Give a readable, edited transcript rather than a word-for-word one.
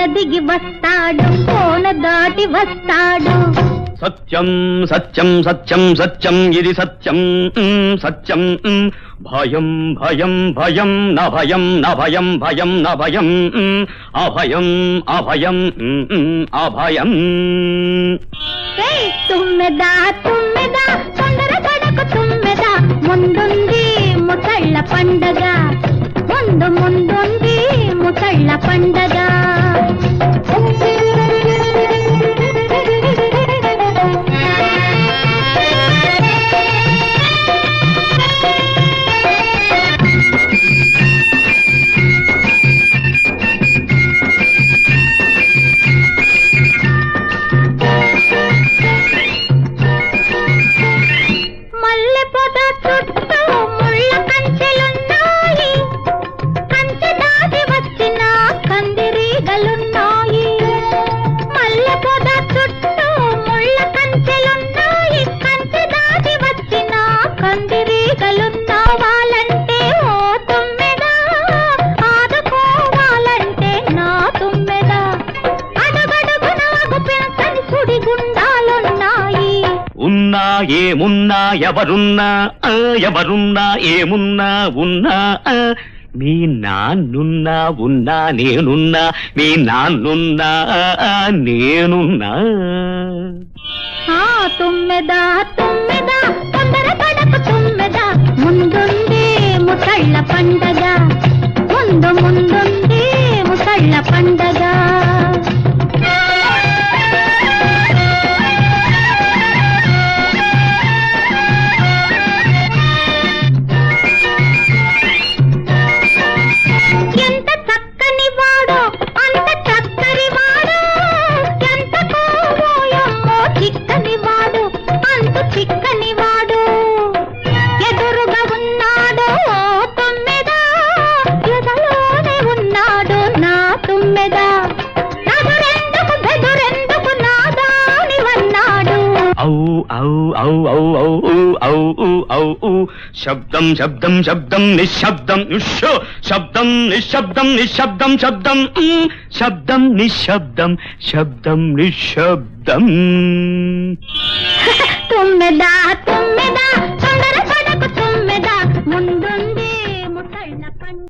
దిగి వస్తాడు కోన దాటి వస్తాడు సత్యం సత్యం సత్యం సత్యం ఇది సత్యం సత్యం భయం భయం భయం న భయం న భయం భయం న భయం అభయం అభయం అభయం తుమ్మెదా తుమ్మెదా తొందర పడకు తుమ్మెదా ముందుంది ముసళ్ళ పండగ ముందుంది ముసళ్ళ పండగ ఉన్నా ఏమున్నా ఎవరున్నా ఎవరున్నా ఏమున్నా ఉన్నా మీ నాన్నున్నా ఉన్నా నేనున్నా మీ నాన్నున్నా నేనున్నా తుమ్మెదా తుమ్మెదా తొందర పడకు తుమ్మెదా ముందుంది ముసళ్ళ పండగ ముందుంది ముసళ్ళ పండగ శబ్దం శబ్దం శబ్దం నిశ్శబ్దం శబ్దం నిశ్శబ్దం నిశ్శబ్దం శబ్దం శబ్దం నిశ్శబ్దం శబ్దం నిశ్శబ్దం తుమ్మెదా